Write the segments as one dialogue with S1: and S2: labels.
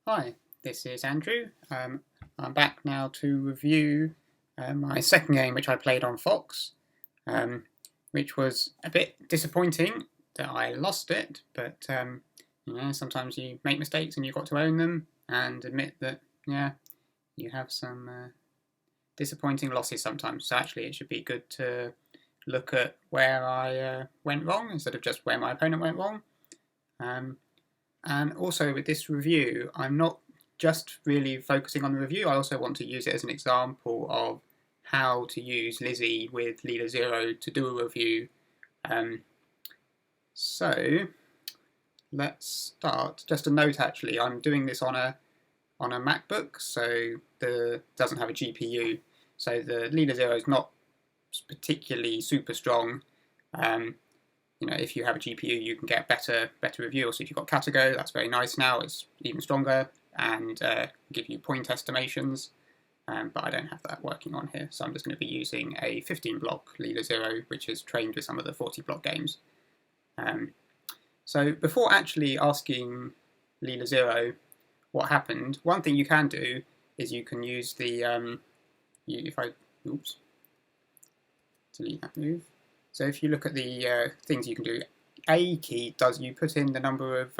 S1: Hi, this is Andrew. I'm back now to review my second game, which I played on Fox, um, which was a bit disappointing that I lost it, but sometimes you make mistakes and you've got to own them and admit that, yeah, you have some disappointing losses sometimes. So actually, it should be good to look at where I went wrong instead of just where my opponent went wrong. And also with this review, I'm not just really focusing on the review, I also want to use it as an example of how to use Lizzie with Leela Zero to do a review. So let's start. Just a note actually, I'm doing this on a MacBook, so the doesn't have a GPU. So the Leela Zero is not particularly super strong. If you have a GPU, you can get better review. So if you've got Catago, that's very nice now. It's even stronger and give you point estimations. But I don't have that working on here, so I'm just going to be using a 15 block Leela Zero, which is trained with some of the 40 block games. So before actually asking Leela Zero what happened, one thing you can do is you can use the delete that move. So if you look at the things you can do, A key does you put in the number of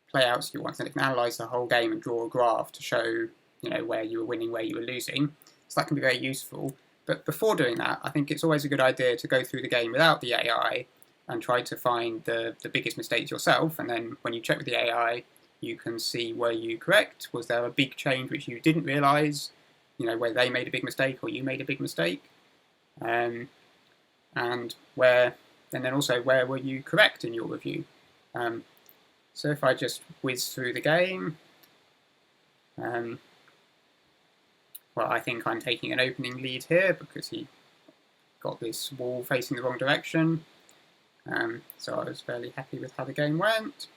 S1: playouts you want, and it can analyse the whole game and draw a graph to show where you were winning, where you were losing. So that can be very useful. But before doing that, I think it's always a good idea to go through the game without the AI and try to find the biggest mistakes yourself. And then when you check with the AI, you can see were you correct? Was there a big change which you didn't realise? Where they made a big mistake or you made a big mistake. And then also where were you correct in your review. So if I just whiz through the game, well, I think I'm taking an opening lead here because he got this wall facing the wrong direction. So I was fairly happy with how the game went.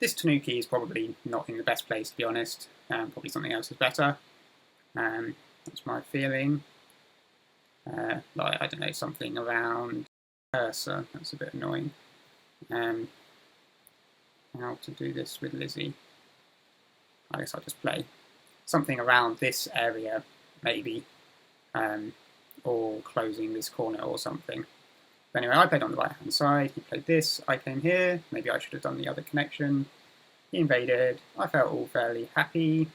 S1: This Tanuki is probably not in the best place, to be honest. Probably something else is better. That's my feeling. Like, I don't know, something around cursor. That's a bit annoying. How to do this with Lizzie? I guess I'll just play something around this area, maybe, or closing this corner or something. But anyway, I played on the right-hand side. He played this. I came here. Maybe I should have done the other connection. He invaded. I felt all fairly happy.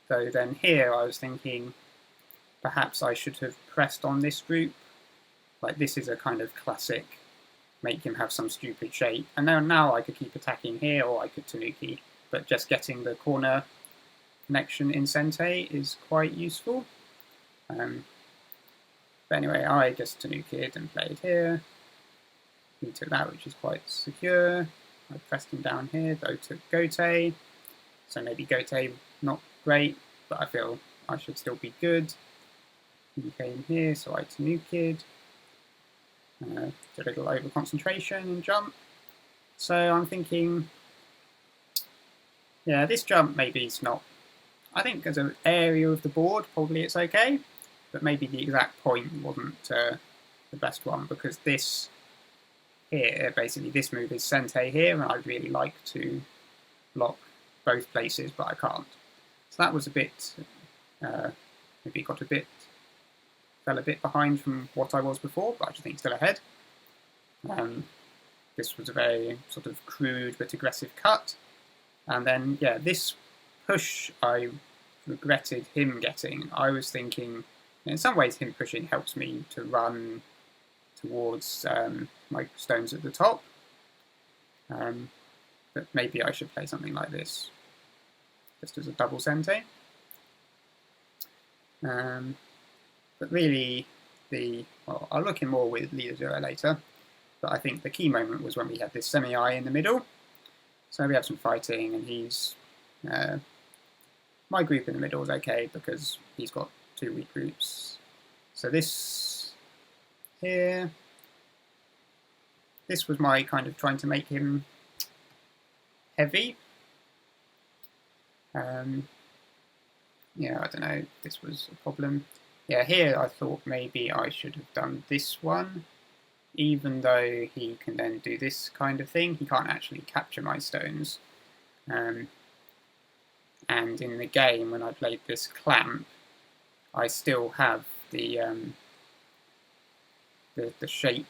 S1: Though then here I was thinking, perhaps I should have pressed on this group. Like, this is a kind of classic, make him have some stupid shape. And now I could keep attacking here, or I could Tanuki. But just getting the corner connection in Sente is quite useful. But anyway, I just Tanuki'd and played here. He took that, which is quite secure. I pressed him down here, though took Gote. So maybe Gote not great, but I feel I should still be good. He came here, so I Tanuki'd. Did a little over concentration and jump. So I'm thinking, yeah, this jump maybe is not. I think as an area of the board, probably it's okay, but maybe the exact point wasn't the best one, because this here, basically this move is Sente here, and I'd really like to block both places, but I can't. So that was a bit, maybe fell a bit behind from what I was before, but I just think still ahead. This was a very sort of crude but aggressive cut. And then, yeah, this push I regretted him getting. I was thinking, in some ways him pushing helps me to run towards my stones at the top. But maybe I should play something like this, just as a double Sente. But really, I'll look in more with Leela Zero later, but I think the key moment was when we had this semi-eye in the middle. So we have some fighting, and he's... my group in the middle is okay, because he's got two weak groups. So this here... This was my kind of trying to make him heavy. Yeah, I don't know, this was a problem. Yeah, here I thought maybe I should have done this one. even though he can then do this kind of thing, he can't actually capture my stones. And in the game, when I played this clamp, I still have the shape.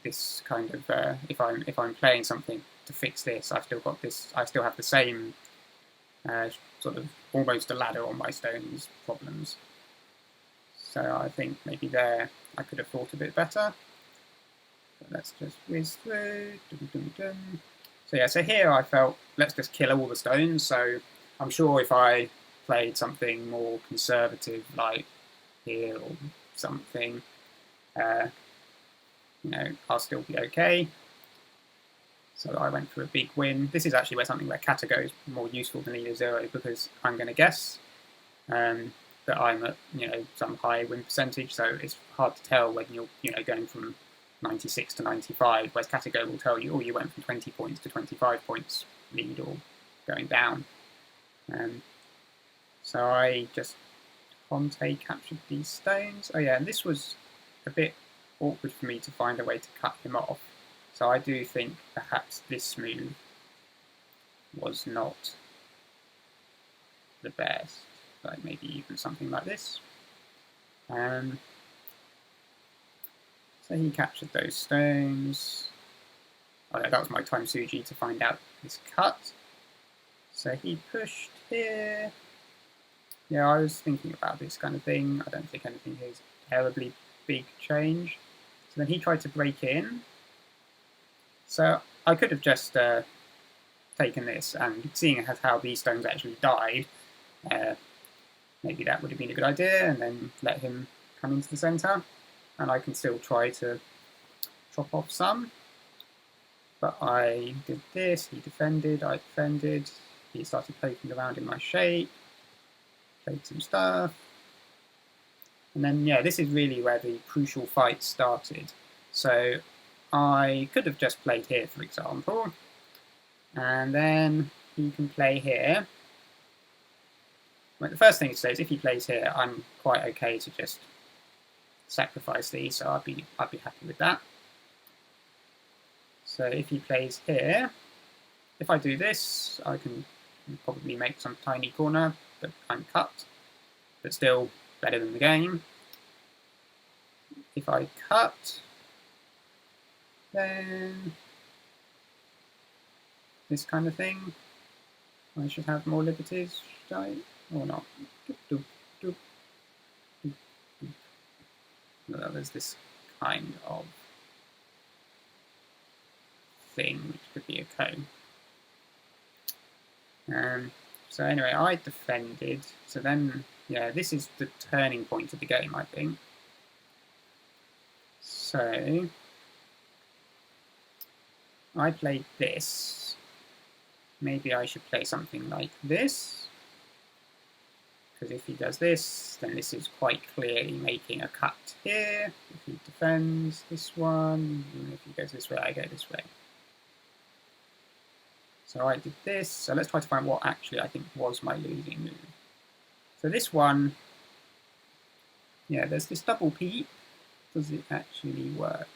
S1: This kind of if I'm playing something to fix this, I've still got this. I still have the same sort of almost a ladder on my stones problems. So I think maybe there I could have thought a bit better. But let's just whiz through. Dum, dum, dum. So yeah, so here I felt let's just kill all the stones. So I'm sure if I played something more conservative like here or something, I'll still be okay. So I went for a big win. This is actually where Kata is more useful than Leela 0 because I'm going to guess that I'm at some high win percentage, so it's hard to tell when you're going from 96 to 95, whereas Kata will tell you, oh, you went from 20 points to 25 points lead or going down. So I just Conte captured these stones. Oh yeah, and this was a bit awkward for me to find a way to cut him off. So I do think perhaps this move was not the best. Like maybe even something like this. So he captured those stones. Oh, that was my time Suji to find out his cut. So he pushed here. Yeah, I was thinking about this kind of thing. I don't think anything here is terribly big change. So then he tried to break in. So I could have just taken this, and seeing as how these stones actually died, maybe that would have been a good idea, and then let him come into the centre, and I can still try to chop off some. But I did this, he defended, I defended, he started poking around in my shape, played some stuff, and then yeah, this is really where the crucial fight started. So I could have just played here, for example, and then he can play here. Well, the first thing to say is if he plays here, I'm quite okay to just sacrifice these, so I'd be happy with that. So if he plays here, if I do this, I can probably make some tiny corner, but I'm cut, but still better than the game. If I cut, then this kind of thing, I should have more liberties, should I? Or not? No, there's this kind of thing which could be a cone. So anyway, I defended. So then, yeah, this is the turning point of the game, I think. So I played this. Maybe I should play something like this. Because if he does this, then this is quite clearly making a cut here. If he defends this one, and if he goes this way, I go this way. So I did this. So let's try to find what actually I think was my losing move. So this one, yeah, there's this double peep. Does it actually work?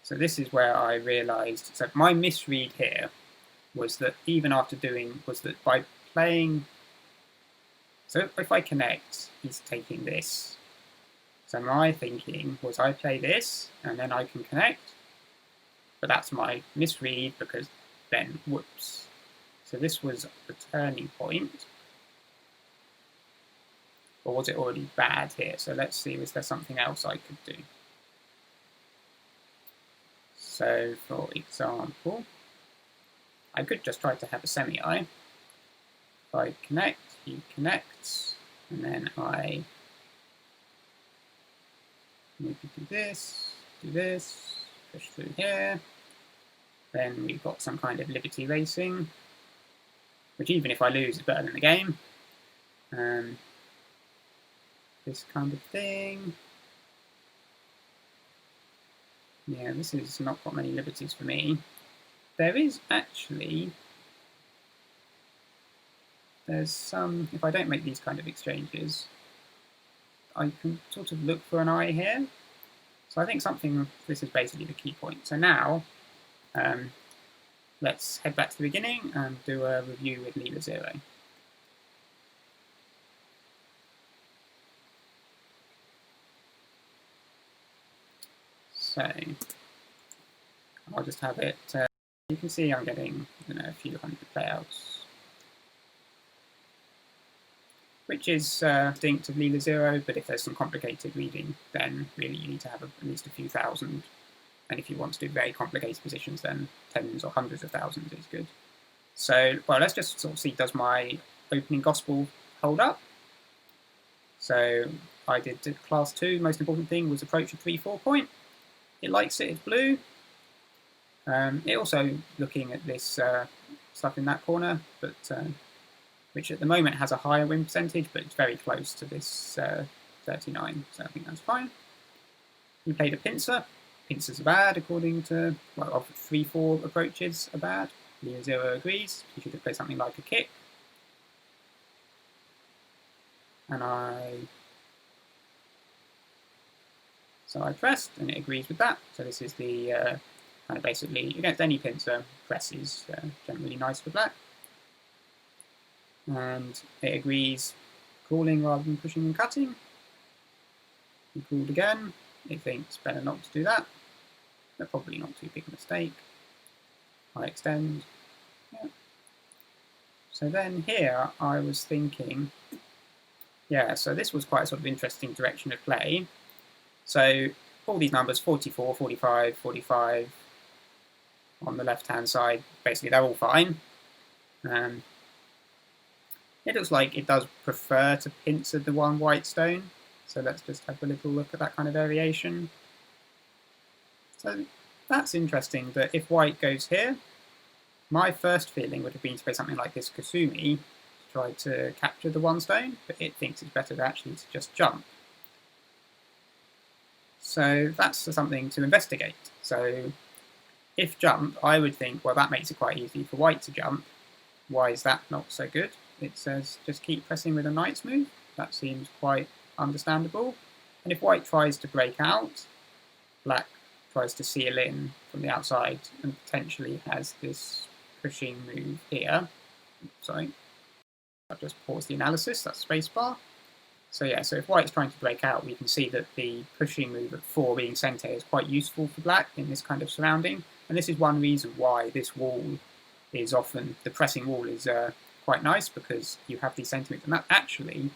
S1: So this is where I realised, so my misread here was that even after doing, was that by playing, so if I connect, he's taking this. So my thinking was I play this, and then I can connect, but that's my misread because then, whoops. So this was the turning point. Or was it already bad here? So let's see, was there something else I could do? So for example, I could just try to have a semi-eye. If I connect, he connects, and then I maybe do this, push through here. Then we've got some kind of liberty racing, which even if I lose is better than the game. This kind of thing. Yeah, this has not got many liberties for me. There is actually, there's some, if I don't make these kind of exchanges, I can sort of look for an eye here. So I think this is basically the key point. So now, let's head back to the beginning and do a review with Leela 0. So I'll just have it, you can see I'm getting a few hundred playouts, which is distinct of Leela 0, but if there's some complicated reading, then really you need to have at least a few thousand. And if you want to do very complicated positions, then tens or hundreds of thousands is good. So, well, let's just sort of see, does my opening gospel hold up? So I did class 2, most important thing was approach a 3-4 point. It likes it, it's blue. It also, looking at this stuff in that corner, but which at the moment has a higher win percentage, but it's very close to this 39, so I think that's fine. We played a pincer. Pincers are bad, according to, well, of 3-4 approaches are bad. Leela 0 agrees. You should have played something like a kick. And so I pressed, and it agrees with that. So this is the kind of basically, against any pincer, press is generally nice for black. And it agrees calling rather than pushing and cutting. We called again. It thinks better not to do that. But probably not too big a mistake. I extend. Yeah. So then here I was thinking, yeah, so this was quite a sort of interesting direction of play. So all these numbers, 44, 45, 45, on the left-hand side, basically they're all fine. It looks like it does prefer to pincer the one white stone. So let's just have a little look at that kind of variation. So that's interesting that if white goes here, my first feeling would have been to play something like this Kasumi, to try to capture the one stone, but it thinks it's better actually to just jump. So that's something to investigate. So if jump, I would think, well, that makes it quite easy for white to jump. Why is that not so good? It says just keep pressing with a knight's move. That seems quite understandable. And if white tries to break out, black tries to seal in from the outside and potentially has this pushing move here. Sorry, I'll just pause the analysis, that's spacebar. So yeah, so if white's trying to break out, we can see that the pushing move at 4 being sente is quite useful for black in this kind of surrounding. And this is one reason why this wall is often, the pressing wall is quite nice, because you have these sentiments. And that actually,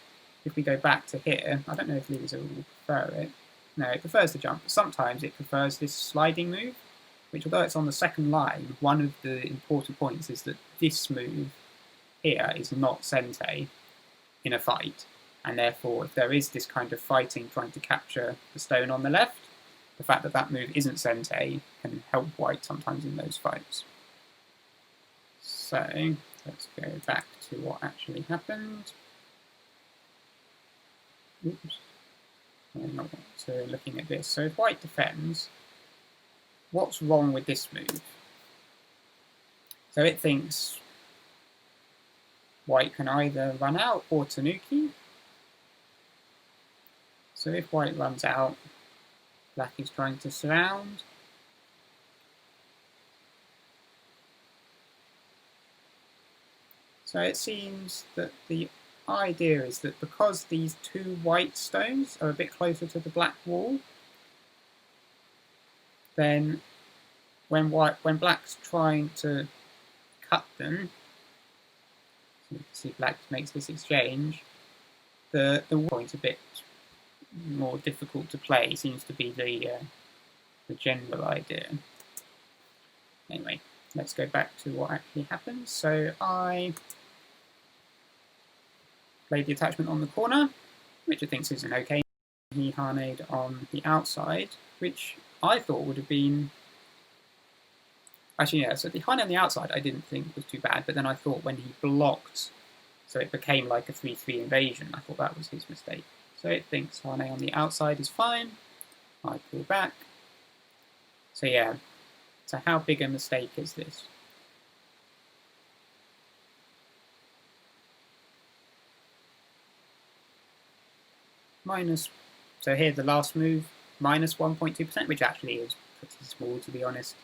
S1: if we go back to here, I don't know if Leela will prefer it. No, it prefers the jump, but sometimes it prefers this sliding move, which although it's on the second line, one of the important points is that this move here is not sente in a fight. And therefore, if there is this kind of fighting trying to capture the stone on the left, the fact that that move isn't sente can help white sometimes in those fights. So let's go back to what actually happened. Oops. I'm not looking at this. So if white defends, what's wrong with this move? So it thinks white can either run out or tanuki. So if white runs out, black is trying to surround. So it seems that the idea is that because these two white stones are a bit closer to the black wall, then when black's trying to cut them, so you can see black makes this exchange, the point a bit more difficult to play seems to be the general idea. Anyway, let's go back to what actually happens. So I played the attachment on the corner, which I think is an okay. He harned on the outside, which I thought would have been... Actually, yeah, so the harned on the outside I didn't think was too bad, but then I thought when he blocked, so it became like a 3-3 invasion, I thought that was his mistake. So it thinks harned on the outside is fine. I pull back. So yeah, so how big a mistake is this? Minus, so here the last move, minus 1.2%, which actually is pretty small, to be honest.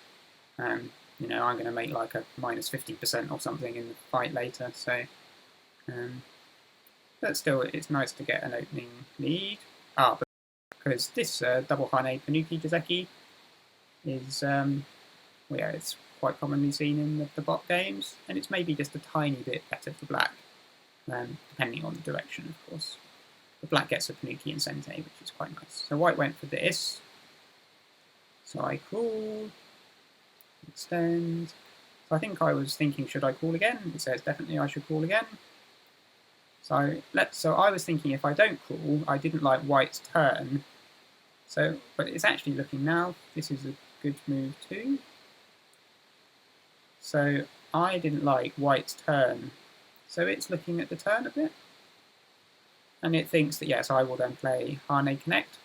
S1: You know, I'm going to make like a minus 50% or something in the fight later, so... but still, it's nice to get an opening lead. But because this double Hane Panuki Jizeki is, well, yeah, it's quite commonly seen in the bot games, and it's maybe just a tiny bit better for black, depending on the direction, of course. But black gets a Panuki and Sente, which is quite nice. So white went for this. So I call, extend. So I think I was thinking, should I call again? It says definitely I should call again. So I was thinking if I don't call, I didn't like white's turn. So, but it's actually looking now, this is a good move too. So I didn't like white's turn. So it's looking at the turn a bit. And it thinks that, yes, I will then play Hane Connect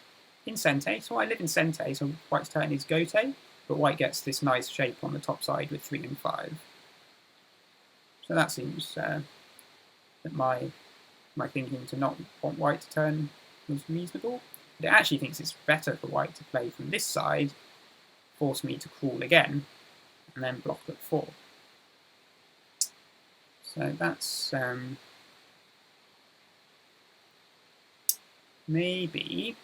S1: in Sente. So I live in Sente, so white's turn is Gote, but white gets this nice shape on the top side with 3 and 5. So that seems that my thinking to not want white to turn was reasonable. But it actually thinks it's better for white to play from this side, force me to call again, and then block at 4. So that's maybe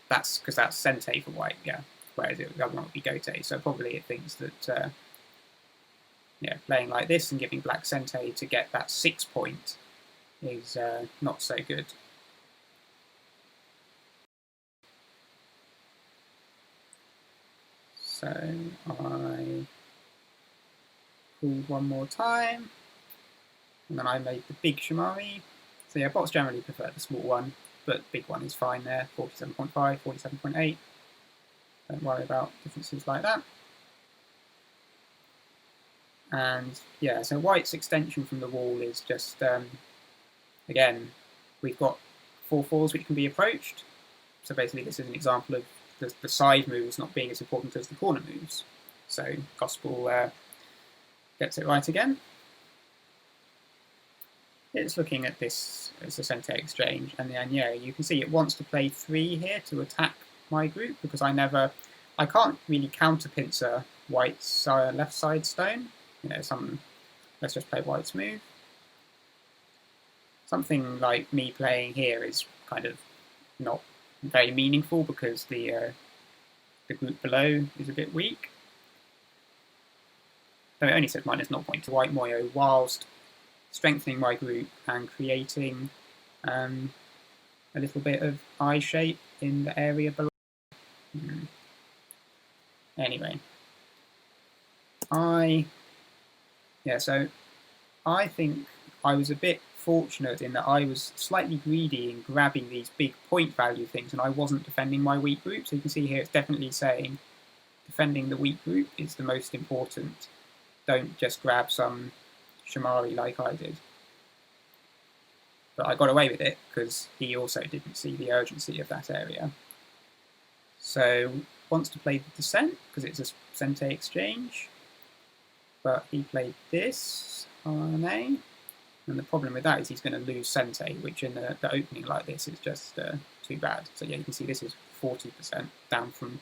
S1: that's because that's Sente for white, yeah. Whereas the other one would be Gote. So probably it thinks that yeah, playing like this and giving black Sente to get that 6 point is not so good. So I called one more time, and then I made the big Shamari. So yeah, bots generally prefer the small one, but big one is fine there, 47.5, 47.8. Don't worry about differences like that. And yeah, so white's extension from the wall is just, again, we've got 4/4s which can be approached. So basically this is an example of the side moves not being as important as the corner moves. So Gospel gets it right again. It's looking at this as a Sente exchange, and then yeah, you can see it wants to play 3 here to attack my group, because I can't really counter pincer white's left side stone. You know, let's just play white's move. Something like me playing here is kind of not very meaningful because the group below is a bit weak. So it only says minus 0.2 white Moyo, whilst strengthening my group and creating a little bit of eye shape in the area below. Anyway, so I think I was a bit fortunate in that I was slightly greedy in grabbing these big point value things, and I wasn't defending my weak group. So you can see here it's definitely saying defending the weak group is the most important. Don't just grab some Shamari like I did. But I got away with it because he also didn't see the urgency of that area. So wants to play the Descent because it's a Sente exchange, but he played this Hane, and the problem with that is he's going to lose Sente, which in the opening like this is just too bad. So yeah, you can see this is 40% down from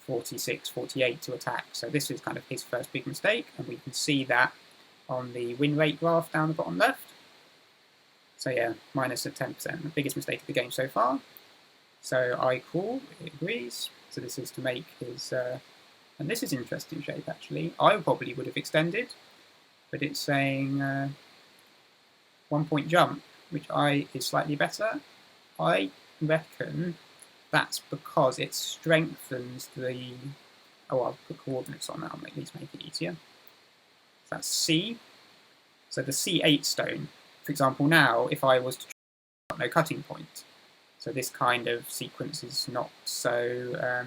S1: 46, 48 to attack. So this is kind of his first big mistake, and we can see that on the win rate graph down the bottom left. So yeah, minus at 10%, the biggest mistake of the game so far. So I call, it agrees. So this is to make his, and this is interesting shape actually. I probably would have extended, but it's saying 1 point jump, which is slightly better. I reckon that's because it strengthens the, I'll put coordinates on that, I'll at least make it easier. So that's C. So the C8 stone, for example, now if I was to try, no cutting point. So this kind of sequence is not so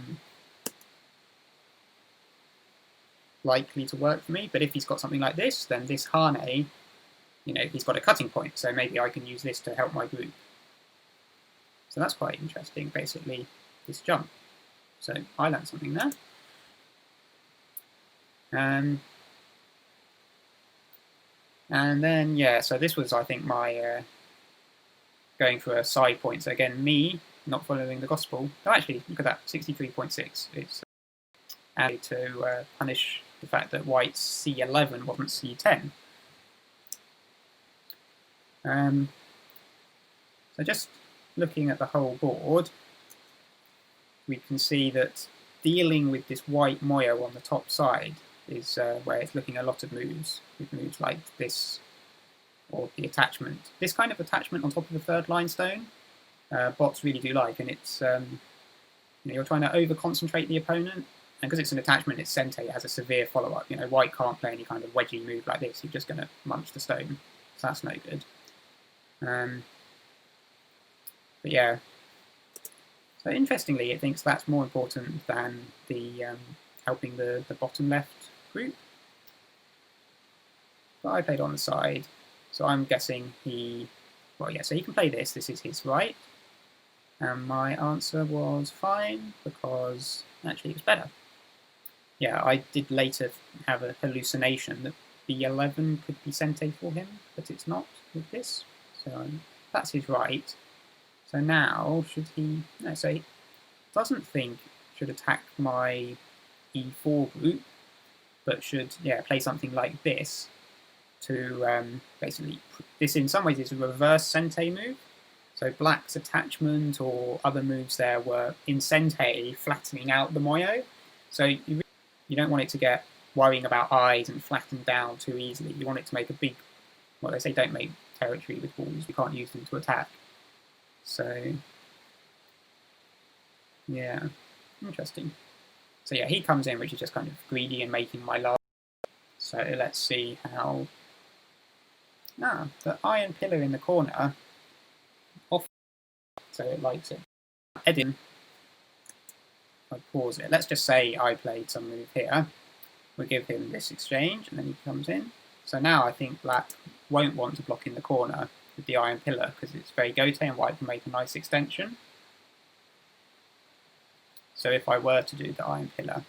S1: likely to work for me. But if he's got something like this, then this Hane, you know, he's got a cutting point. So maybe I can use this to help my group. So that's quite interesting, basically, this jump. So I learned something there. And then, yeah, so this was, I think, my going for a side point. So again, me not following the gospel. Oh, actually, look at that, 63.6. It's to punish the fact that white's C11 wasn't C10. So just looking at the whole board, we can see that dealing with this white moyo on the top side is where it's looking at a lot of moves, with moves like this, or the attachment. This kind of attachment on top of the third line stone, bots really do like, and it's you're trying to over-concentrate the opponent, and because it's an attachment, it's sente, it has a severe follow-up. White can't play any kind of wedgy move like this, you're just going to munch the stone, so that's no good. But yeah, so interestingly, it thinks that's more important than the helping the bottom left group. But I played on the side, so I'm guessing so he can play this. This is his right, and my answer was fine because actually it was better. Yeah, I did later have a hallucination that B11 could be sente for him, but it's not with this. So that's his right. So now, should he... No, so he doesn't think should attack my E4 group, but should, play something like this to basically... This in some ways is a reverse sente move. So black's attachment or other moves there were in sente flattening out the moyo. So you don't want it to get worrying about eyes and flatten down too easily. You want it to make a big... Well, they say don't make territory with balls. You can't use them to attack. So, yeah, interesting. So yeah, he comes in, which is just kind of greedy and making my last. So let's see how... the iron pillar in the corner, off, so it likes it. Edin, I pause it. Let's just say I played some move here. We'll give him this exchange, and then he comes in. So now I think black won't want to block in the corner with the iron pillar because it's very gote and white can make a nice extension. So if I were to do the iron pillar,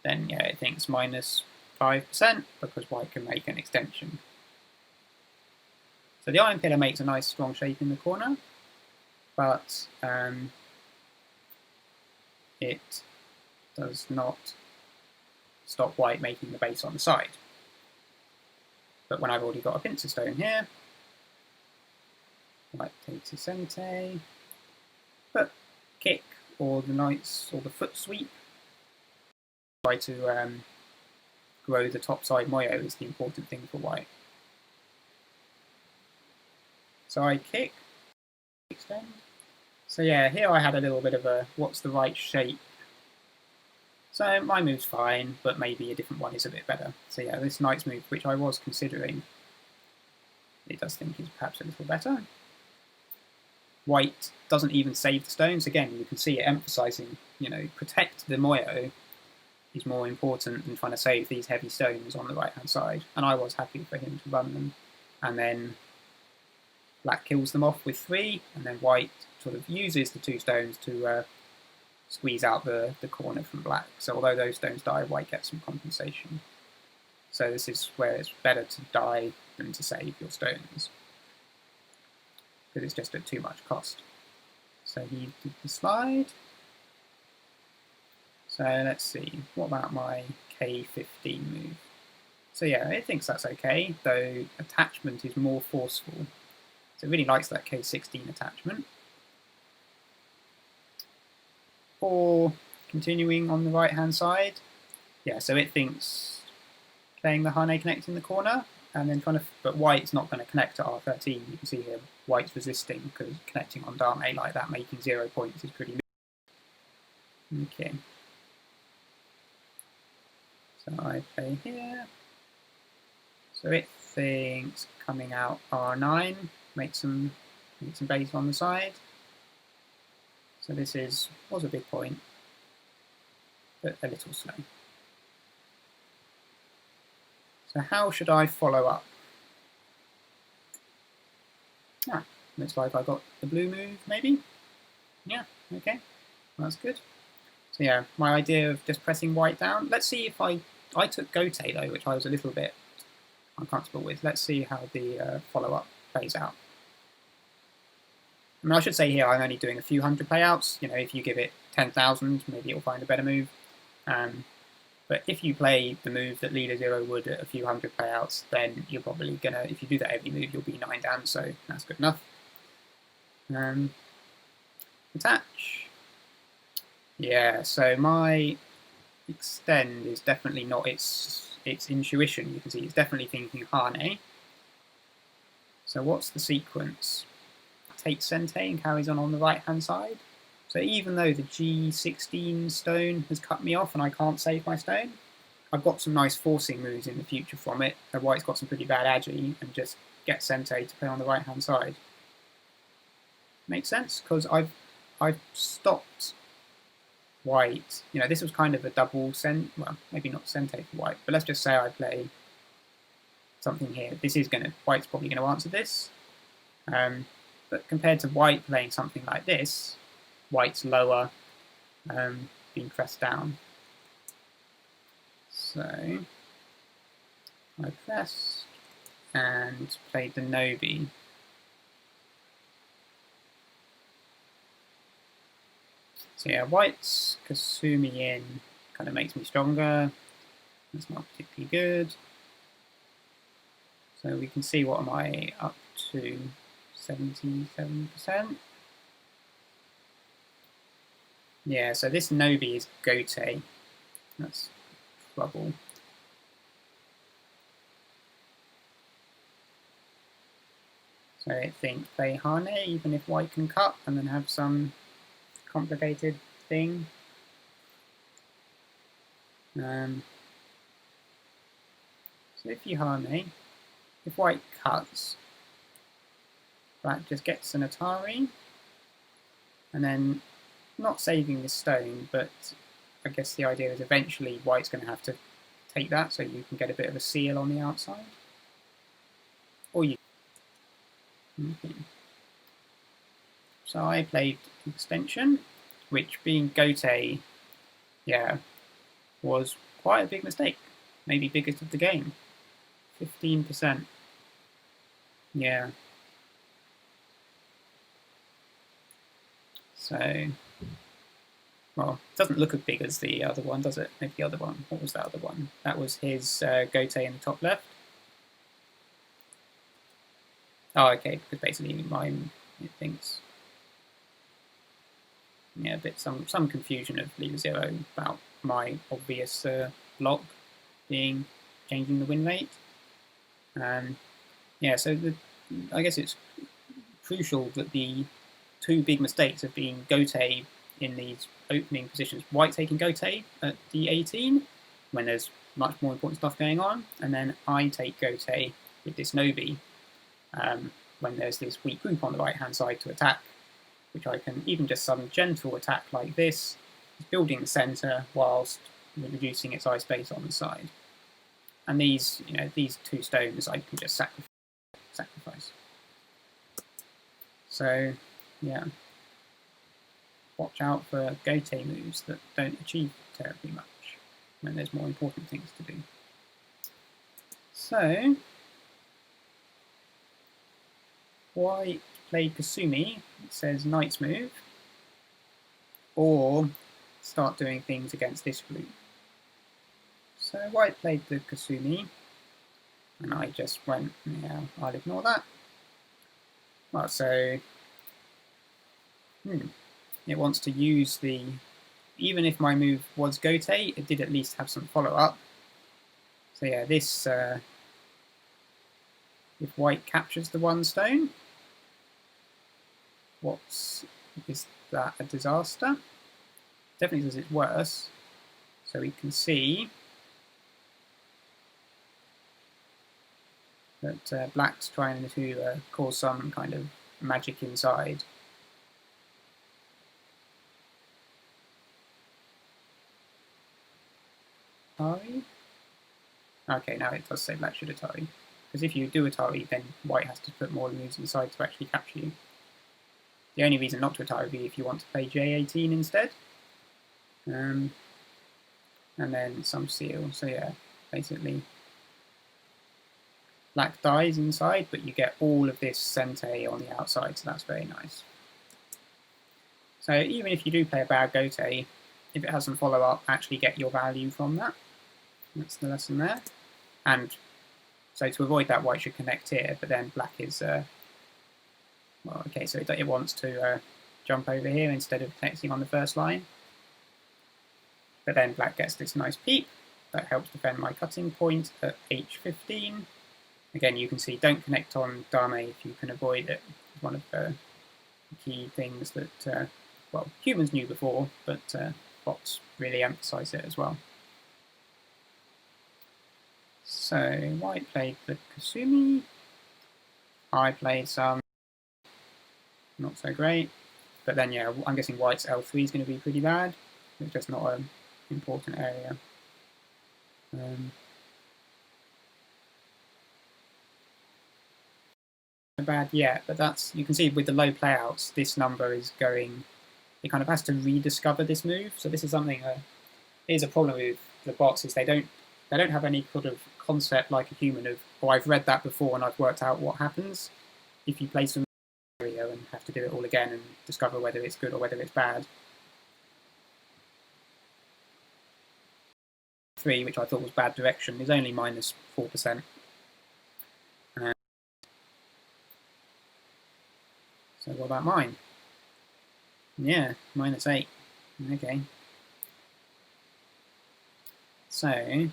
S1: then it thinks -5% because white can make an extension. So the iron pillar makes a nice strong shape in the corner, but it does not stop white making the base on the side. But when I've already got a pincer stone here, white takes a sente, but kick or the knights or the foot sweep. Try to grow the top side moyo is the important thing for white. So I kick, extend. So yeah, here I had a little bit of a what's the right shape. So my move's fine, but maybe a different one is a bit better. So yeah, this knight's move, which I was considering, it does think is perhaps a little better. White doesn't even save the stones. Again, you can see it emphasising, protect the moyo is more important than trying to save these heavy stones on the right-hand side. And I was happy for him to run them. And then black kills them off with 3, and then white sort of uses the 2 stones to squeeze out the corner from black. So although those stones die, white gets some compensation. So this is where it's better to die than to save your stones, because it's just at too much cost. So he did the slide. So let's see, what about my K15 move? So yeah, it thinks that's okay, though attachment is more forceful. So it really likes that K16 attachment. Or continuing on the right hand side, so it thinks playing the Hane connect in the corner, and then but white's not going to connect to R13. You can see here white's resisting because connecting on Dame like that, making 0 points is pretty big. Okay. So I play here. So it thinks coming out R9, make some base on the side. So this was a big point, but a little slow. So how should I follow up? Looks like I got the blue move, maybe? Yeah, okay, that's good. So yeah, my idea of just pressing white down. Let's see if I took gote though, which I was a little bit uncomfortable with. Let's see how the follow-up plays out. I mean, I should say here I'm only doing a few hundred playouts. You know, if you give it 10,000, maybe it'll find a better move. But if you play the move that Leela 0 would at a few hundred playouts, then you're probably gonna, if you do that every move, you'll be 9 down, so that's good enough. Attach. Yeah, so my extend is definitely not its intuition. You can see it's definitely thinking Hane. So what's the sequence? Takes Sente and carries on the right hand side. So even though the G16 stone has cut me off and I can't save my stone, I've got some nice forcing moves in the future from it. So White's got some pretty bad agi and just get Sente to play on the right hand side. Makes sense? Because I've stopped White. You know, this was kind of a double well, maybe not Sente for White, but let's just say I play something here. This is White's probably gonna answer this. But compared to White playing something like this, White's lower, being pressed down. So I pressed and played the Nobi. So yeah, White's Kasumi in kind of makes me stronger. That's not particularly good. So we can see, what am I up to? 77%. Yeah, so this Nobi is Gote. That's trouble. So I think play Hane, even if White can cut, and then have some complicated thing. So if you Hane, if White cuts, Black just gets an Atari, and then not saving the stone, but I guess the idea is eventually White's going to have to take that, so you can get a bit of a seal on the outside. Or you. Okay. So I played extension, which being Gote, yeah, was quite a big mistake. Maybe biggest of the game. 15%. Yeah. So, well, it doesn't look as big as the other one, does it? Maybe the other one. What was that other one? That was his Gote in the top left. Oh, okay, because basically mine, it thinks. Yeah, a bit some confusion of Leela 0 about my obvious block being changing the win rate. Yeah, so I guess it's crucial that the two big mistakes have been Gote in these opening positions. White taking Gote at D18 when there's much more important stuff going on, and then I take Gote with this Nobi when there's this weak group on the right hand side to attack, which I can, even just some gentle attack like this, is building the centre whilst reducing its eye space on the side. And these, you know, these two stones I can just sacrifice. So, yeah. Watch out for Gote moves that don't achieve terribly much when there's more important things to do. So, White played Kasumi, it says Knight's move, or start doing things against this group. So White played the Kasumi, and I just went, yeah, I'll ignore that. Well, so, it wants to use the, even if my move was Gote, it did at least have some follow-up. So yeah, this, if White captures the one stone, is that a disaster? Definitely says it's worse. So we can see that Black's trying to cause some kind of magic inside. Atari? Okay, now it does say Black should Atari. Because if you do Atari, then White has to put more moves inside to actually capture you. The only reason not to Atari would be if you want to play J18 instead. And then some seal. So yeah, basically Black dies inside, but you get all of this Sente on the outside, so that's very nice. So even if you do play a bad gote, if it has some follow-up, actually get your value from that. That's the lesson there. And so to avoid that, white should connect here, but then black is, well, okay, so it wants to jump over here instead of connecting on the first line. But then black gets this nice peep that helps defend my cutting point at h15. Again, you can see don't connect on dame if you can avoid it. It's one of the key things that, well, humans knew before, but bots really emphasise it as well. So white played the Kasumi. I played some not so great, but then yeah, I'm guessing white's L3 is going to be pretty bad. It's just not an important area. Bad yet, but that's, you can see with the low playouts, this number is going, it kind of has to rediscover this move. So this is something, here's a problem with the bots, is they don't have any sort of concept like a human of, oh, I've read that before and I've worked out what happens if you play some area and have to do it all again and discover whether it's good or whether it's bad. 3, which I thought was bad direction, is only minus 4%. So what about mine? Yeah, minus 8. Okay. So,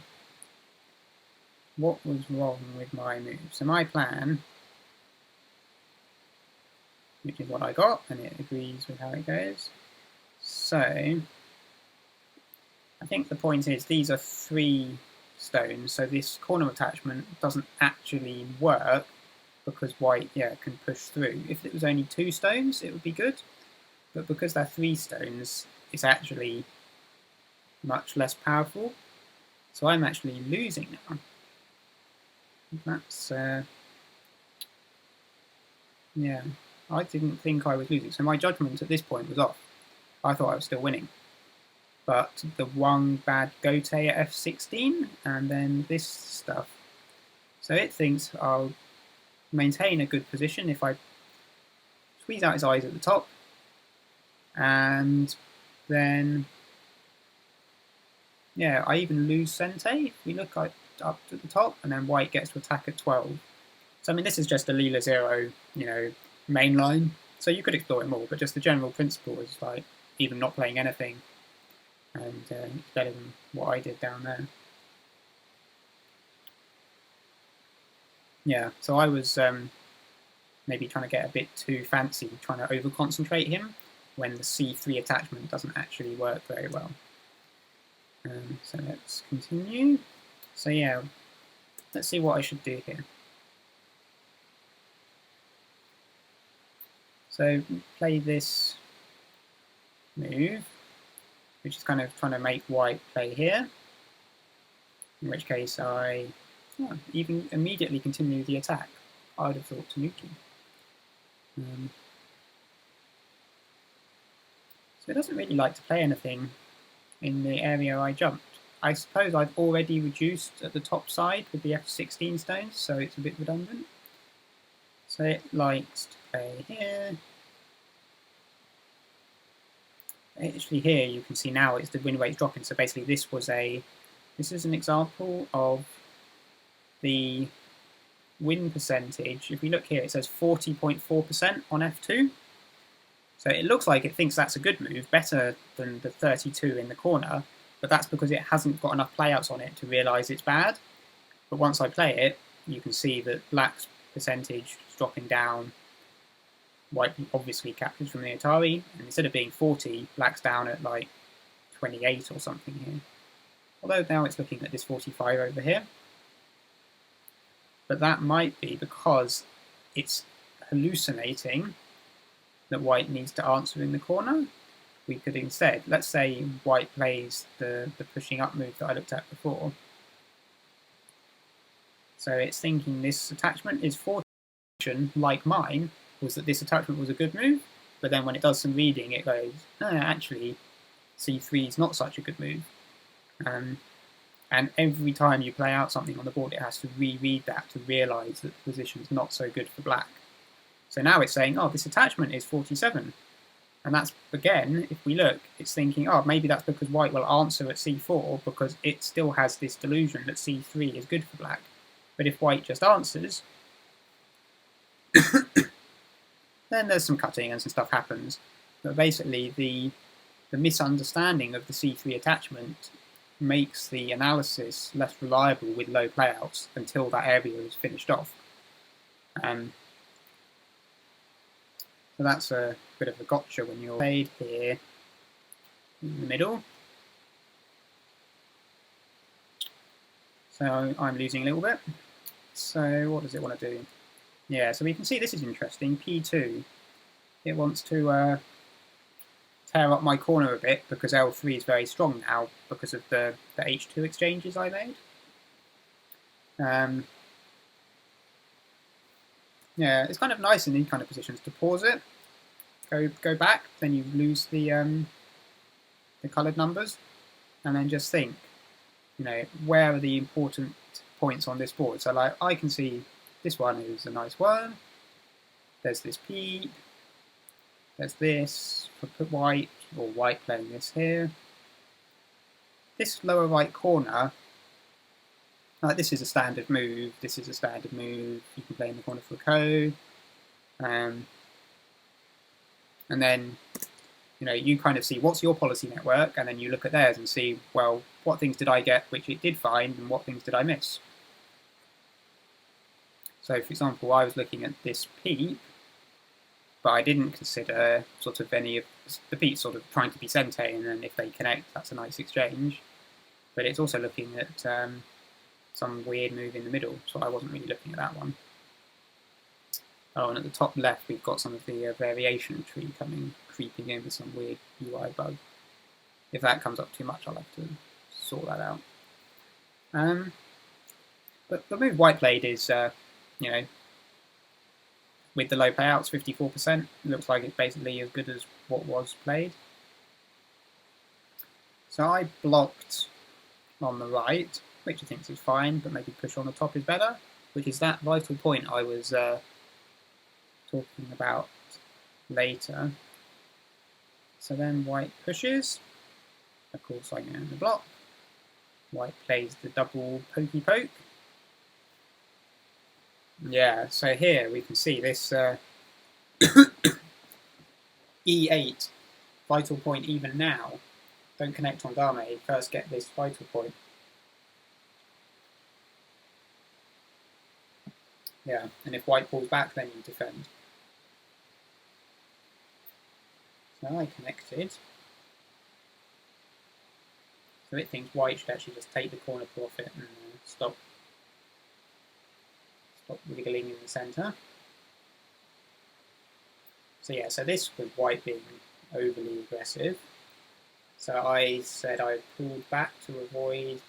S1: what was wrong with my move? So my plan, which is what I got, and it agrees with how it goes. So, I think the point is these are 3 stones, so this corner attachment doesn't actually work because white, yeah, can push through. If it was only 2 stones, it would be good, but because they're 3 stones, it's actually much less powerful. So I'm actually losing now. That's, yeah, I didn't think I was losing. So my judgment at this point was off. I thought I was still winning. But the one bad gote at f16, and then this stuff. So it thinks I'll maintain a good position if I squeeze out his eyes at the top, and then, yeah, I even lose Sente. If we look up to the top, and then white gets to attack at 12. So I mean, this is just a Leela 0, you know, main line. So you could explore it more, but just the general principle is like even not playing anything, and it's better than what I did down there. Yeah, so I was maybe trying to get a bit too fancy, trying to over-concentrate him when the C3 attachment doesn't actually work very well. So let's continue. So yeah, let's see what I should do here. So play this move, which is kind of trying to make white play here, in which case I even immediately continue the attack. I would have thought Tanuki. So it doesn't really like to play anything in the area I jumped. I suppose I've already reduced at the top side with the f16 stones, so it's a bit redundant. So it likes to play here. Actually here you can see now it's the win rate's dropping, so basically this is an example of the win percentage. If we look here, it says 40.4% on f2. So it looks like it thinks that's a good move, better than the 32 in the corner, but that's because it hasn't got enough playouts on it to realise it's bad. But once I play it, you can see that black's percentage is dropping down. White obviously captures from the Atari, and instead of being 40, black's down at like 28 or something here. Although now it's looking at this 45 over here. But that might be because it's hallucinating that white needs to answer in the corner. We could instead, let's say white plays the pushing up move that I looked at before. So it's thinking this attachment is 40, like mine, was that this attachment was a good move, but then when it does some reading, it goes, oh, actually, C3 is not such a good move. And every time you play out something on the board, it has to reread that to realise that the position's not so good for black. So now it's saying, oh, this attachment is 47. And that's, again, if we look, it's thinking, oh, maybe that's because white will answer at c4 because it still has this delusion that c3 is good for black. But if white just answers, then there's some cutting and some stuff happens. But basically, the misunderstanding of the c3 attachment makes the analysis less reliable with low playouts until that area is finished off. So that's a bit of a gotcha when you're played here in the middle. So I'm losing a little bit. So what does it want to do? Yeah, so we can see this is interesting. P2, it wants to tear up my corner a bit because L3 is very strong now because of the H2 exchanges I made. Yeah, it's kind of nice in these kind of positions to pause it, go back, then you lose the coloured numbers, and then just think, you know, where are the important points on this board? So like I can see this one is a nice one. There's this P. There's this for white, or white playing this here. This lower right corner, this is a standard move, this is a standard move, you can play in the corner for a ko. And then, you know, you kind of see what's your policy network, and then you look at theirs and see, well, what things did I get which it did find, and what things did I miss? So, for example, I was looking at this peep, but I didn't consider sort of any of the peeps sort of trying to be sente, and then if they connect, that's a nice exchange. But it's also looking at some weird move in the middle, so I wasn't really looking at that one. Oh, and at the top left, we've got some of the variation tree creeping in with some weird UI bug. If that comes up too much, I'll have to sort that out. But the move white played is, you know, with the low payouts, 54%, looks like it's basically as good as what was played. So I blocked on the right, which I think is fine, but maybe push on the top is better, which is that vital point I was talking about later. So then white pushes. Of course, I go in the block. White plays the double pokey poke. Yeah, so here we can see this E8 vital point even now. Don't connect on Dame, first get this vital point. Yeah, and if white pulls back, then you defend. So I connected. So it thinks white should actually just take the corner profit and stop wiggling in the centre. So yeah, so this was white being overly aggressive. So I said I pulled back to avoid,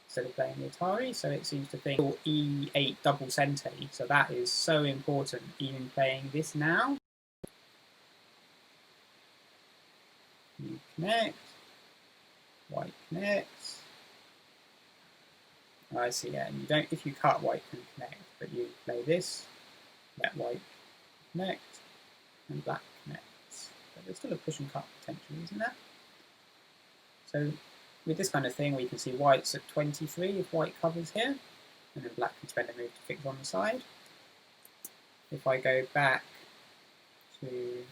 S1: instead of playing the Atari, so it seems to think E8 double sente, so that is so important, even playing this now. You connect, white connects. I see, yeah, and you don't, if you cut, white can connect, but you play this, let white connect, and black connects. But there's still a push and cut potentially, isn't there? So with this kind of thing, we can see white's at 23 if white covers here, and then black can spend a move to fix on the side. If I go back to,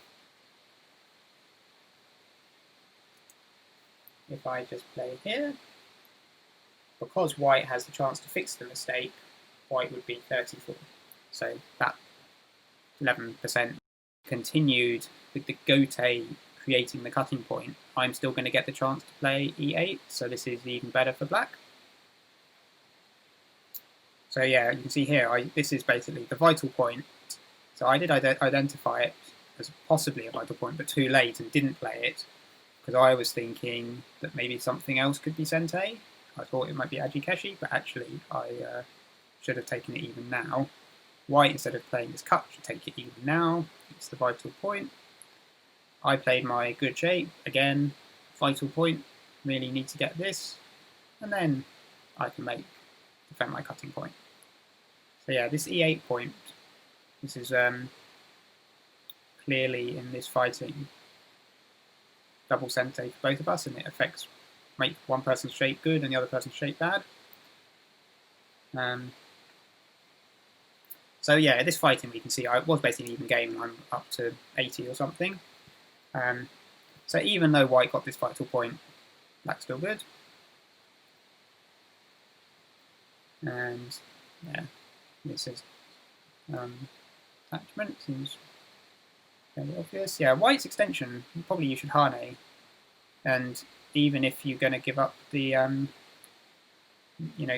S1: if I just play here, because white has the chance to fix the mistake, white would be 34. So that 11% continued with the gote creating the cutting point. I'm still going to get the chance to play E8, so this is even better for black. So yeah, you can see here, this is basically the vital point. So I did identify it as possibly a vital point, but too late and didn't play it, because I was thinking that maybe something else could be sente. I thought it might be Ajikeshi, but actually I should have taken it even now. White, instead of playing this cut, should take it even now. It's the vital point. I played my good shape, again, vital point, really need to get this, and then I can defend my cutting point. So yeah, this E8 point, this is clearly in this fighting double sente for both of us, and it affects, make one person's shape good and the other person's shape bad. So yeah, this fighting we can see it was basically an even game, and I'm up to 80 or something. So even though white got this vital point, black's still good. And yeah, this is attachment, seems fairly obvious. Yeah, white's extension, probably you should Hane. And even if you're going to give up the,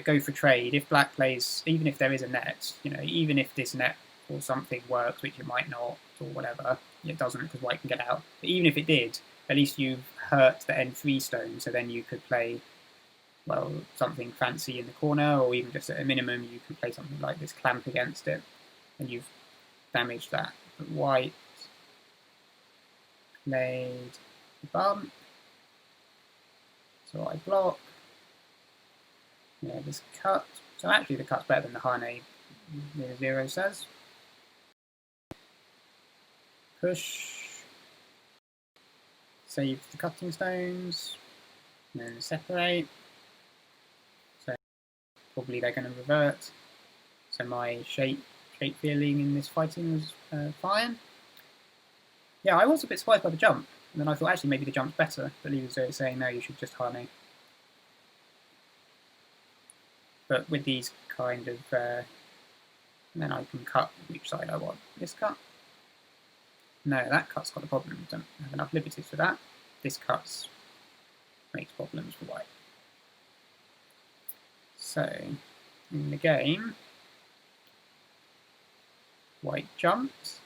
S1: go for trade, if black plays, even if there is a net, even if this net or something works, which it might not, or whatever, it doesn't because white can get out. But even if it did, at least you've hurt the N3 stone, so then you could play, well, something fancy in the corner, or even just at a minimum, you could play something like this clamp against it, and you've damaged that. But white played the bump, so I block. Yeah, this cut. So actually the cut's better than the Hane 0 says. Push. Save the cutting stones. And then separate. So probably they're going to revert. So my shape feeling in this fighting was fine. Yeah, I was a bit surprised by the jump. And then I thought actually maybe the jump's better. But Leela saying no, you should just Hane. But with these kind of, then I can cut which side I want. This cut? No, that cut's got a problem. Don't have enough liberties for that. This cut makes problems for white. So, in the game, white jumped,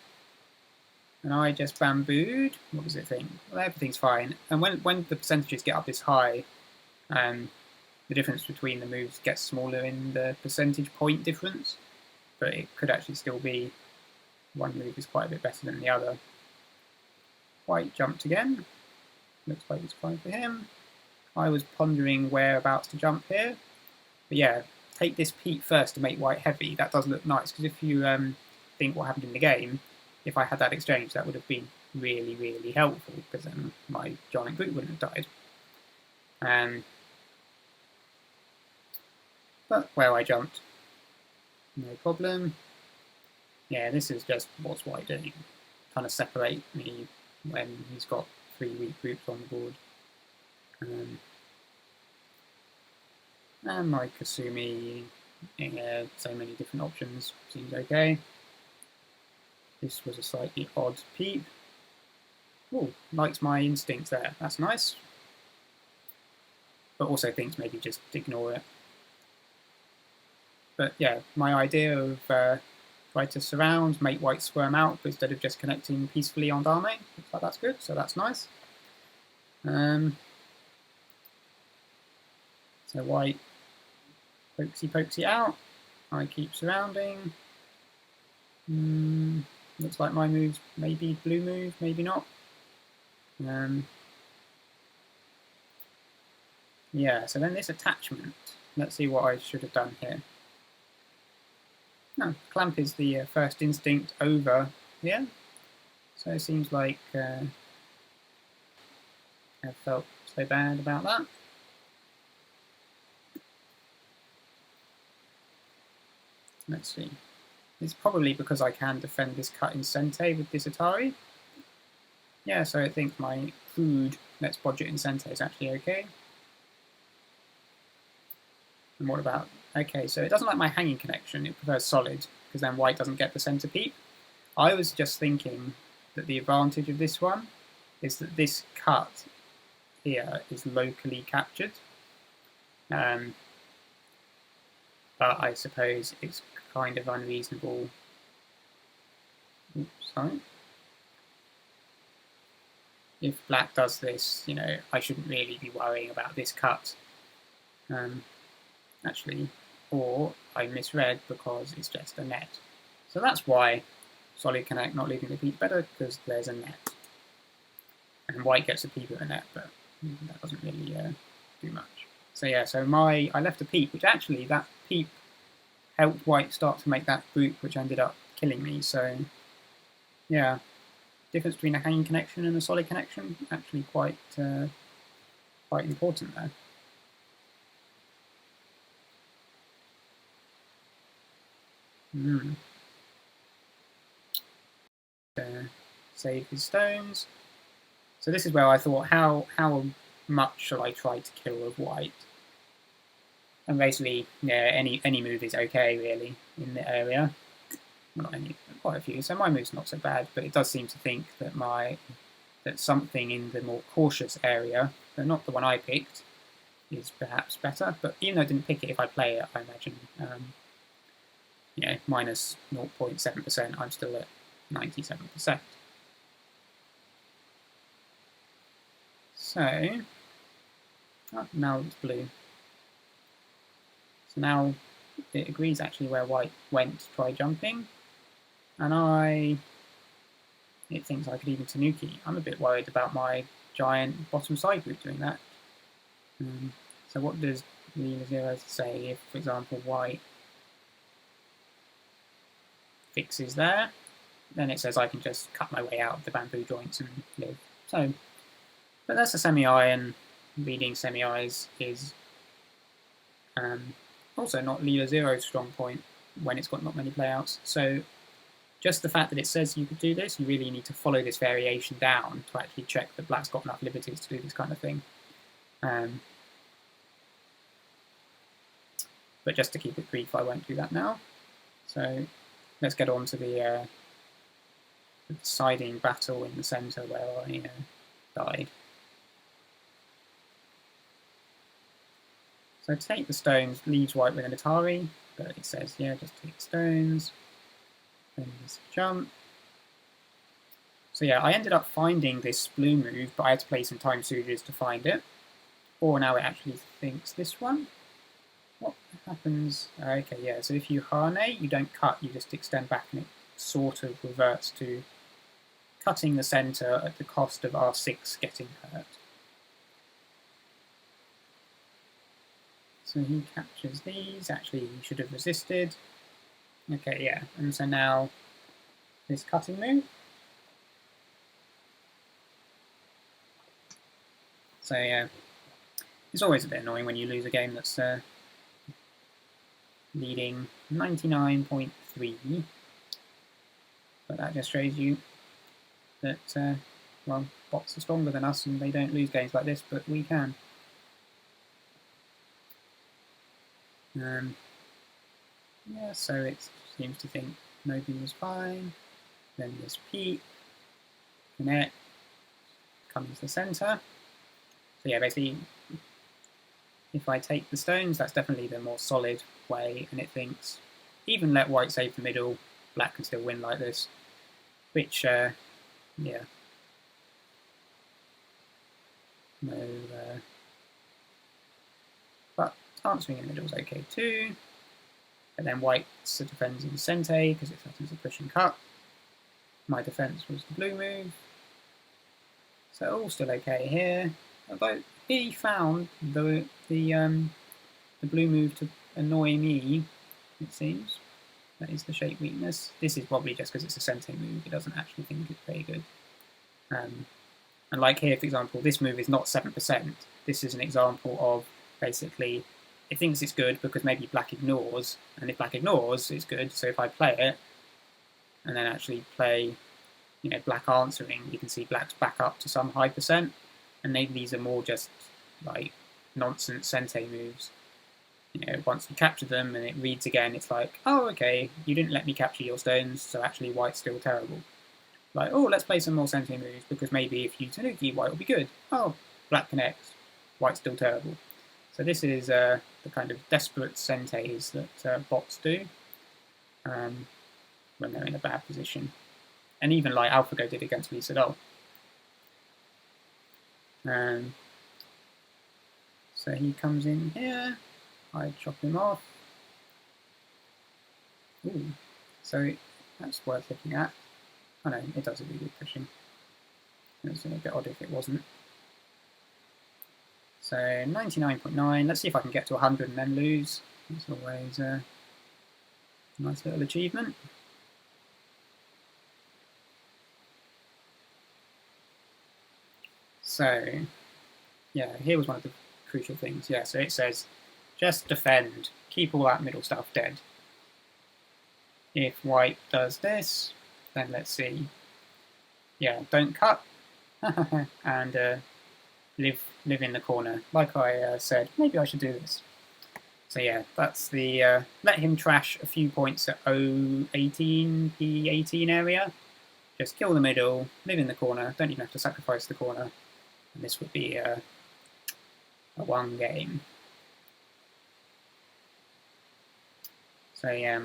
S1: and I just bambooed. What does it think? Well, everything's fine. And when the percentages get up this high, the difference between the moves gets smaller in the percentage point difference, but it could actually still be one move is quite a bit better than the other. White jumped again. Looks like it's fine for him. I was pondering whereabouts to jump here. But yeah, take this peat first to make white heavy. That does look nice, because if you think what happened in the game, if I had that exchange, that would have been really, really helpful, because then my giant group wouldn't have died. But where I jumped, no problem. Yeah, this is just what's white doing. Trying to separate me when he's got 3 weak groups on the board. And my Kasumi, so many different options, seems okay. This was a slightly odd peep. Oh, likes my instincts there, that's nice. But also thinks maybe just ignore it. But yeah, my idea of try to surround, make white squirm out instead of just connecting peacefully on Dame, looks like that's good, so that's nice. So white pokesy out, I keep surrounding. Looks like my move's maybe blue move, maybe not. Yeah, so then this attachment, let's see what I should have done here. No, clamp is the first instinct over here, so it seems like I felt so bad about that. Let's see. It's probably because I can defend this cut in Sente with this Atari. Yeah, so I think my crude let's budget in Sente is actually okay. And what about, okay, so it doesn't like my hanging connection, it prefers solid, because then white doesn't get the center peep. I was just thinking that the advantage of this one is that this cut here is locally captured. But I suppose it's kind of unreasonable. Oops, sorry. If black does this, I shouldn't really be worrying about this cut. Actually, or I misread because it's just a net. So that's why solid connect not leaving the peep better, because there's a net. And white gets a peep of a net, but that doesn't really do much. So yeah, so I left a peep, which actually that peep helped white start to make that group, which ended up killing me. So yeah, difference between a hanging connection and a solid connection, actually quite important there. Save his stones. So this is where I thought, how much shall I try to kill of white? And basically, yeah, any move is okay really in the area. Well, not any, quite a few. So my move's not so bad, but it does seem to think that that something in the more cautious area, but not the one I picked, is perhaps better. But even though I didn't pick it, if I play it, I imagine, minus 0.7%, I'm still at 97%. So, now it's blue. So now it agrees actually where white went to try jumping, and it thinks I could even Tanuki. I'm a bit worried about my giant bottom side group doing that. So what does Leela 0 say if, for example, white fixes there? Then it says I can just cut my way out of the bamboo joints and live. So, but that's a semi-eye, and reading semi-eyes is also not Leela 0's strong point when it's got not many playouts. So just the fact that it says you could do this, you really need to follow this variation down to actually check that black's got enough liberties to do this kind of thing. But just to keep it brief, I won't do that now. So let's get on to the deciding battle in the centre where I died. So take the stones, leaves white with an Atari, but it says, yeah, just take the stones, then just jump. So yeah, I ended up finding this blue move, but I had to play some time surges to find it. Or now it actually thinks this one. What happens? Okay, yeah, so if you harnay, you don't cut, you just extend back, and it sort of reverts to cutting the centre at the cost of R6 getting hurt. So he captures these. Actually, he should have resisted. Okay, yeah, and so now this cutting move. So yeah, it's always a bit annoying when you lose a game that's leading 99.3, but that just shows you that, well, bots are stronger than us and they don't lose games like this, but we can. Yeah, so it seems to think nobody was fine. Then this peep, connect, comes the centre. So yeah, basically, if I take the stones, that's definitely the more solid way, and it thinks, even let white save the middle, black can still win like this, which, yeah. No, but answering in the middle is okay too. And then white defends in the centre because it threatens a push and cut. My defence was the blue move. So all still okay here. Although he found the blue move to annoy me, it seems. That is the shape weakness. This is probably just because it's a centre move. It doesn't actually think it's very good. And like here, for example, this move is not 7%. This is an example of basically it thinks it's good because maybe black ignores, and if black ignores, it's good. So if I play it and then actually play, black answering, you can see black's back up to some high percent, and maybe these are more just like nonsense sente moves. Once you capture them and it reads again, it's like, oh, okay, you didn't let me capture your stones, so actually white's still terrible. Like, oh, let's play some more sente moves because maybe if you Tanuki, white will be good. Oh, black connects, white's still terrible. So this is the kind of desperate sentes that bots do when they're in a bad position. And even like AlphaGo did against Lee Sedol. So he comes in here, I chop him off. Ooh, so that's worth looking at. Oh no, it does a really good pushing. It's a bit odd if it wasn't. So 99.9, let's see if I can get to 100 and then lose. It's always a nice little achievement. So, yeah, here was one of the crucial things. Yeah, so it says, just defend, keep all that middle stuff dead. If white does this, then let's see. Yeah, don't cut, and live in the corner. Like I said, maybe I should do this. So yeah, that's the let him trash a few points at O18, P18 area. Just kill the middle, live in the corner, don't even have to sacrifice the corner. And this would be a one game. So yeah,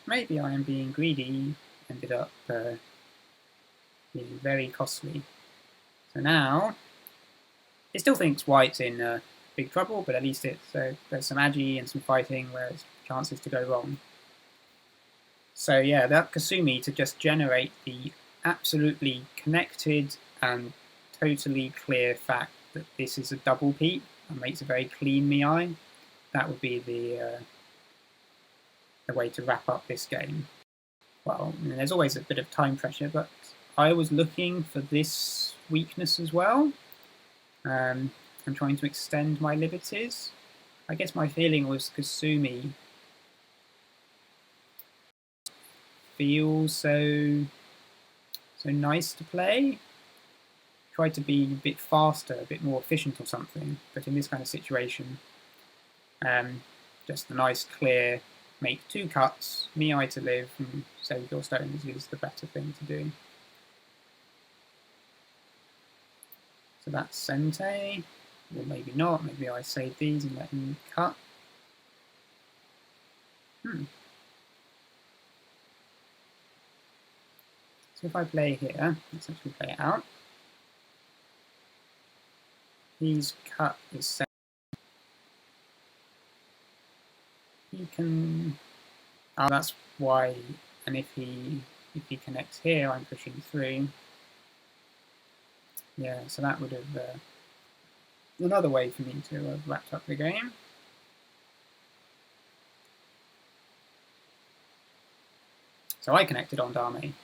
S1: maybe I am being greedy ended up being very costly. So now, it still thinks white's in big trouble, but at least there's some agi and some fighting where there's chances to go wrong. So yeah, that Kasumi to just generate the absolutely connected and totally clear fact that this is a double peep and makes a very clean Miai, that would be the way to wrap up this game. Well, I mean, there's always a bit of time pressure, but I was looking for this weakness as well. I'm trying to extend my liberties. I guess my feeling was Kasumi feels so nice to play. Tried to be a bit faster, a bit more efficient or something, but in this kind of situation, just a nice clear, make 2 cuts, Miai to live, and save your stones is the better thing to do. So that's Sente, or maybe not, maybe I save these and let him cut. So if I play here, let's actually play it out. He's cut his set. He can. Oh, that's why. And if he connects here, I'm pushing through. Yeah, so that would have another way for me to have wrapped up the game. So I connected on Dame.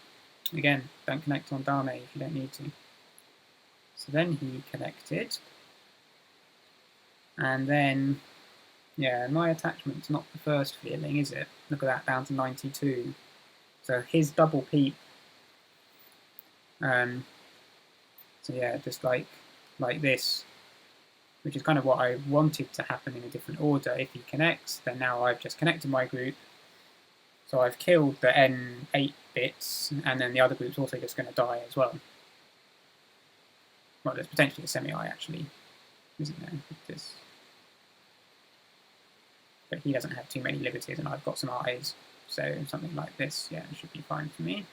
S1: Again, don't connect on Dame if you don't need to. So then he connected. And then, yeah, my attachment's not the first feeling, is it? Look at that, down to 92. So his double peep. So yeah, just like this, which is kind of what I wanted to happen in a different order. If he connects, then now I've just connected my group. So I've killed the N8 bits, and then the other group's also just going to die as well. Well, there's potentially a semi-eye actually, isn't there? With this. But he doesn't have too many liberties, and I've got some eyes. So something like this, yeah, should be fine for me.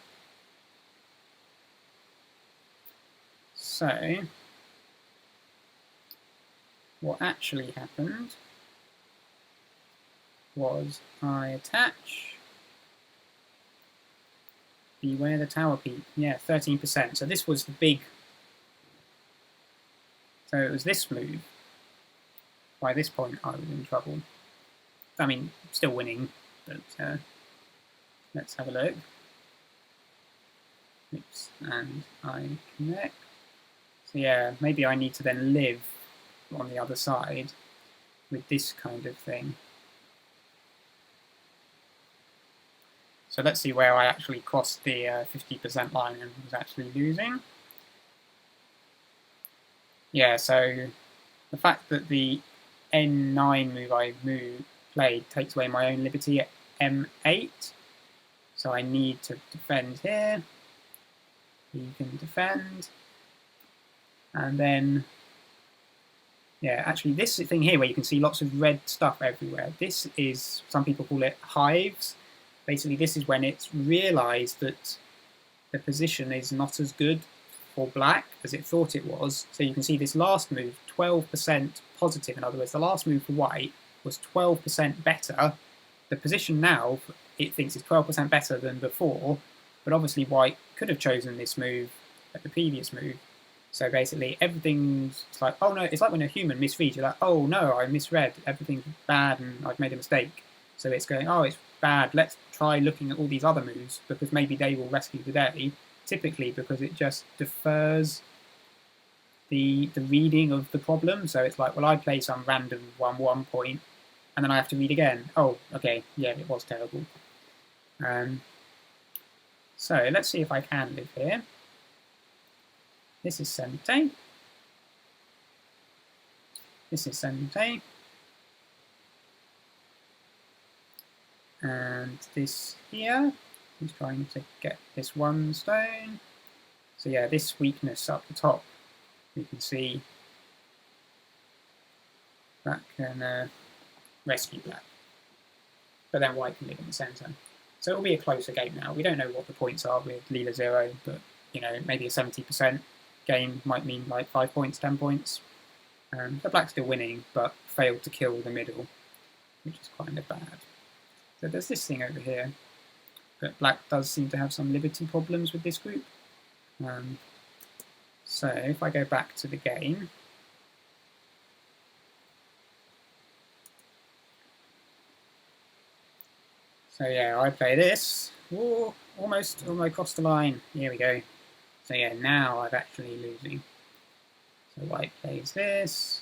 S1: So, what actually happened was I attach. Beware the tower peep. Yeah, 13%. So this was the big. So it was this move. By this point, I was in trouble. I mean, still winning, but let's have a look. Oops, and I connect. So yeah, maybe I need to then live on the other side with this kind of thing. So let's see where I actually crossed the 50% line and was actually losing. Yeah, so the fact that the N9 move I played takes away my own liberty at M8. So I need to defend here. He can defend. And then, yeah, actually this thing here where you can see lots of red stuff everywhere, this is, some people call it hives. Basically, this is when it's realised that the position is not as good for black as it thought it was. So you can see this last move, 12% positive. In other words, the last move for white was 12% better. The position now, it thinks is 12% better than before, but obviously white could have chosen this move at the previous move. So basically, everything's like, oh no, it's like when a human misreads, you're like, oh no, I misread, everything's bad and I've made a mistake. So it's going, oh, it's bad, let's try looking at all these other moves because maybe they will rescue the day, typically because it just defers the reading of the problem. So it's like, well, I play some random 1-1 point, and then I have to read again. Oh, okay, yeah, it was terrible. So let's see if I can live here. This is Sente. This is Sente. And this here, he's trying to get this one stone. So yeah, this weakness up the top, you can see that can rescue that. But then white can live in the centre. So it'll be a closer game now. We don't know what the points are with Leela 0, but you know, maybe a 70% game might mean like 5 points, 10 points. The black's still winning, but failed to kill the middle, which is kind of bad. So there's this thing over here, but black does seem to have some liberty problems with this group. So if I go back to the game, so yeah, I play this. Ooh, almost crossed the line. Here we go. So yeah, now I'm actually losing. So white plays this.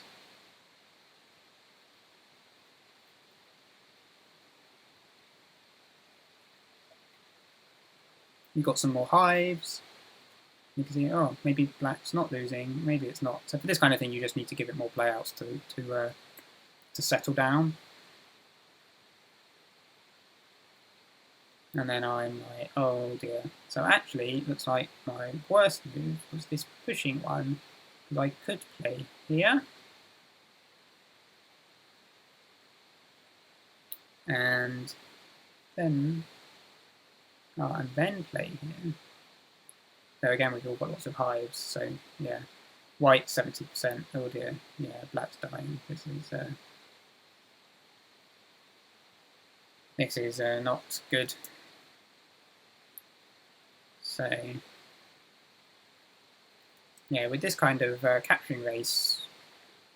S1: You've got some more hives. You can see, oh, maybe black's not losing, maybe it's not. So for this kind of thing, you just need to give it more playouts to settle down. And then I'm like, oh dear. So actually, it looks like my worst move was this pushing one, because I could play here. And then play here. So again, we've all got lots of hives, so yeah. White 70%, oh dear, yeah, black's dying. This is not good. So yeah, with this kind of capturing race,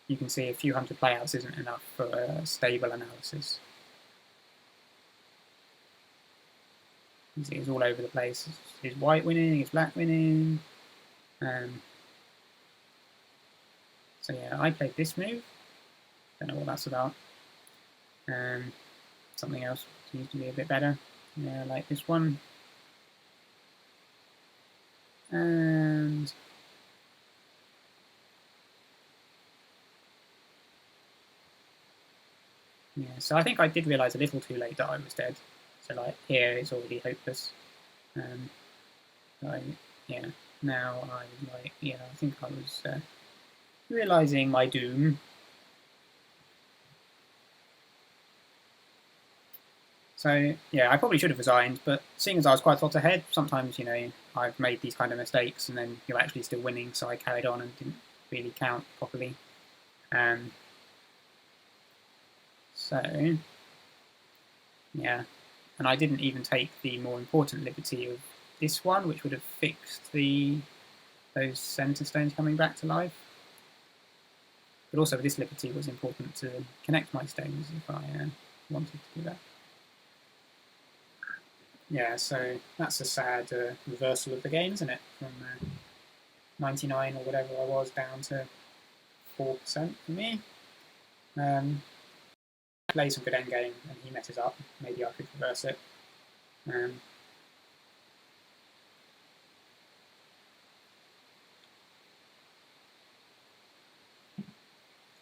S1: you can see a few hundred playouts isn't enough for a stable analysis. You see it's all over the place. Is white winning? Is black winning? So yeah, I played this move. Don't know what that's about. Something else seems to be a bit better. Yeah, like this one. And yeah, so I think I did realise a little too late that I was dead. So like here it's already hopeless. Yeah, now I'm like, yeah, I think I was realising my doom. So yeah, I probably should have resigned, but seeing as I was quite a lot ahead, sometimes, you know, I've made these kind of mistakes and then you're actually still winning, so I carried on and didn't really count properly. So yeah, and I didn't even take the more important liberty of this one, which would have fixed those centre stones coming back to life. But also this liberty was important to connect my stones if I wanted to do that. Yeah, so that's a sad reversal of the game, isn't it? From 99 or whatever I was down to 4% for me. Plays some good endgame and he messes up. Maybe I could reverse it.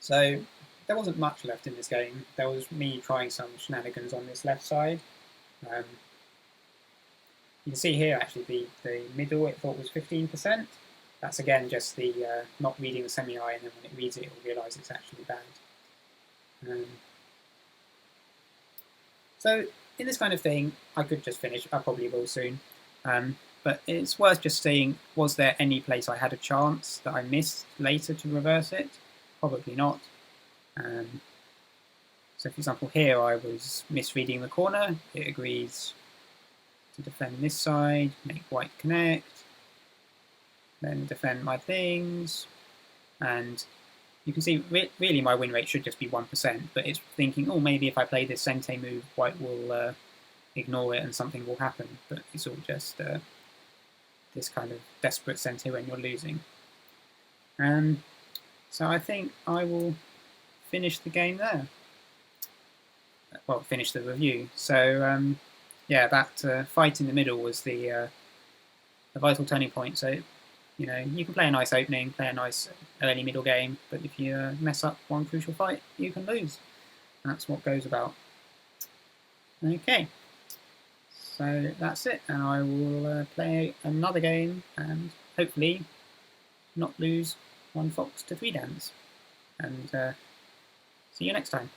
S1: So there wasn't much left in this game. There was me trying some shenanigans on this left side. You can see here actually the middle it thought was 15%. That's again just the not reading the semi-eye, and then when it reads it, it will realise it's actually bad. So in this kind of thing, I could just finish. I probably will soon. But it's worth just seeing, was there any place I had a chance that I missed later to reverse it? Probably not. So for example here I was misreading the corner. It agrees to defend this side, make white connect, then defend my things, and you can see really my win rate should just be 1%, but it's thinking, oh, maybe if I play this Sente move, white will ignore it and something will happen, but it's all just this kind of desperate Sente when you're losing. So I think I will finish the game there. Well, finish the review. So yeah, that fight in the middle was the vital turning point. So you can play a nice opening, play a nice early middle game, but if you mess up one crucial fight, you can lose. That's what goes about. Okay, so that's it, and I will play another game and hopefully not lose one fox to 3 dans. And see you next time.